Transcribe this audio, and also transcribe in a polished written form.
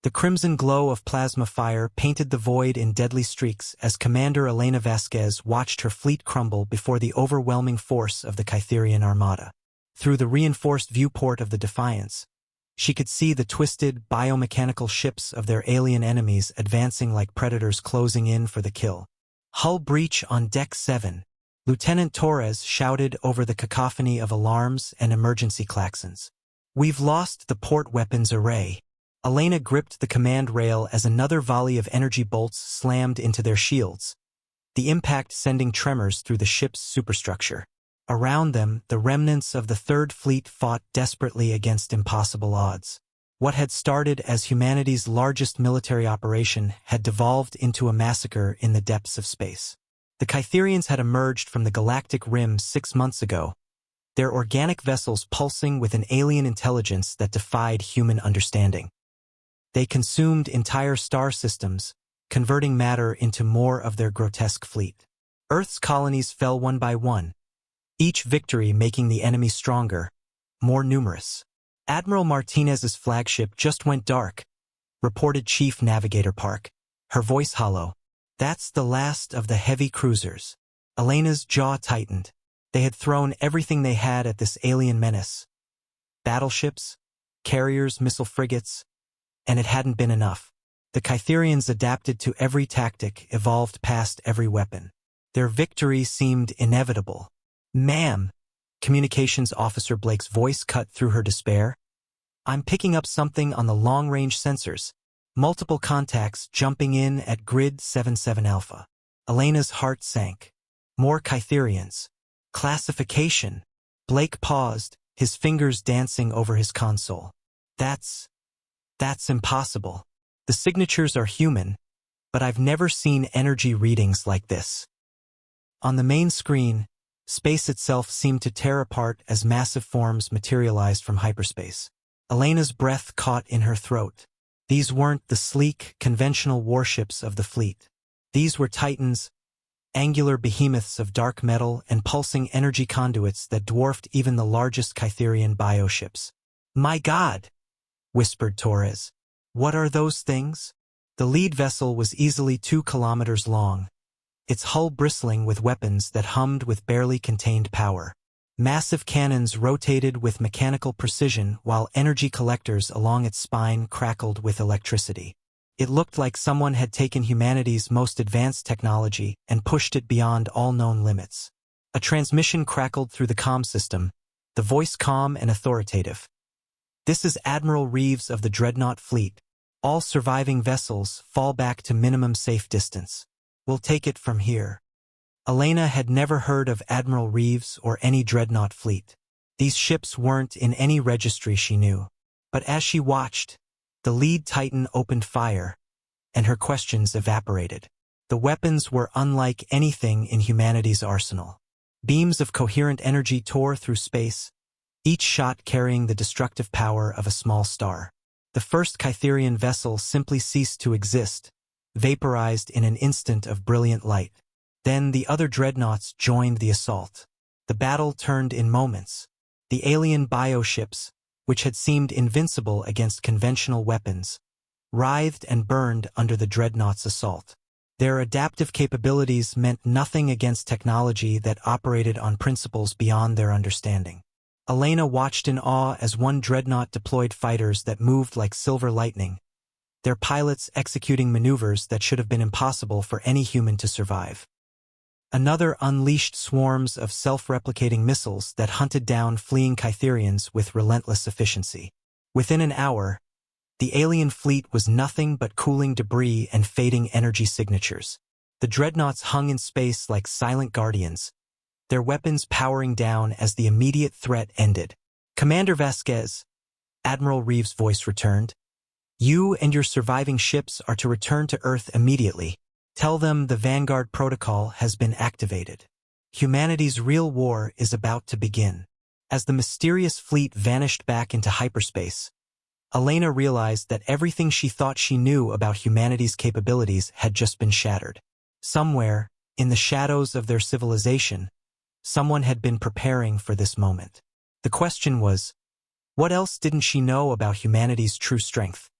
The crimson glow of plasma fire painted the void in deadly streaks as Commander Elena Vasquez watched her fleet crumble before the overwhelming force of the Kytherian armada. Through the reinforced viewport of the Defiance, she could see the twisted, biomechanical ships of their alien enemies advancing like predators closing in for the kill. Hull breach on Deck 7. Lieutenant Torres shouted over the cacophony of alarms and emergency klaxons. "We've lost the port weapons array." Elena gripped the command rail as another volley of energy bolts slammed into their shields, the impact sending tremors through the ship's superstructure. Around them, the remnants of the Third Fleet fought desperately against impossible odds. What had started as humanity's largest military operation had devolved into a massacre in the depths of space. The Kytherians had emerged from the galactic rim 6 months ago, their organic vessels pulsing with an alien intelligence that defied human understanding. They consumed entire star systems, converting matter into more of their grotesque fleet. Earth's colonies fell one by one, each victory making the enemy stronger, more numerous. Admiral Martinez's flagship just went dark, reported Chief Navigator Park, her voice hollow. "That's the last of the heavy cruisers." Elena's jaw tightened. They had thrown everything they had at this alien menace. Battleships, carriers, missile frigates, and it hadn't been enough. The Kytherians adapted to every tactic, evolved past every weapon. Their victory seemed inevitable. "Ma'am," Communications Officer Blake's voice cut through her despair. "I'm picking up something on the long-range sensors. Multiple contacts jumping in at Grid 77 Alpha." Elena's heart sank. More Kytherians. Classification. Blake paused, his fingers dancing over his console. That's impossible. The signatures are human, but I've never seen energy readings like this." On the main screen, space itself seemed to tear apart as massive forms materialized from hyperspace. Elena's breath caught in her throat. These weren't the sleek, conventional warships of the fleet. These were titans, angular behemoths of dark metal and pulsing energy conduits that dwarfed even the largest Kytherian bioships. "My God!" whispered Torres. "What are those things?" The lead vessel was easily 2 kilometers long, its hull bristling with weapons that hummed with barely contained power. Massive cannons rotated with mechanical precision while energy collectors along its spine crackled with electricity. It looked like someone had taken humanity's most advanced technology and pushed it beyond all known limits. A transmission crackled through the comm system, the voice calm and authoritative. "This is Admiral Reeves of the Dreadnought fleet. All surviving vessels fall back to minimum safe distance. We'll take it from here." Elena had never heard of Admiral Reeves or any Dreadnought fleet. These ships weren't in any registry she knew. But as she watched, the lead Titan opened fire, and her questions evaporated. The weapons were unlike anything in humanity's arsenal. Beams of coherent energy tore through space, each shot carrying the destructive power of a small star. The first Kytherian vessel simply ceased to exist, vaporized in an instant of brilliant light. Then the other dreadnoughts joined the assault. The battle turned in moments. The alien bioships, which had seemed invincible against conventional weapons, writhed and burned under the dreadnoughts' assault. Their adaptive capabilities meant nothing against technology that operated on principles beyond their understanding. Elena watched in awe as one dreadnought deployed fighters that moved like silver lightning, their pilots executing maneuvers that should have been impossible for any human to survive. Another unleashed swarms of self-replicating missiles that hunted down fleeing Kytherians with relentless efficiency. Within an hour, the alien fleet was nothing but cooling debris and fading energy signatures. The dreadnoughts hung in space like silent guardians, their weapons powering down as the immediate threat ended. "Commander Vasquez," Admiral Reeves' voice returned, "you and your surviving ships are to return to Earth immediately. Tell them the Vanguard Protocol has been activated. Humanity's real war is about to begin." As the mysterious fleet vanished back into hyperspace, Elena realized that everything she thought she knew about humanity's capabilities had just been shattered. Somewhere, in the shadows of their civilization, someone had been preparing for this moment. The question was, what else didn't she know about humanity's true strength?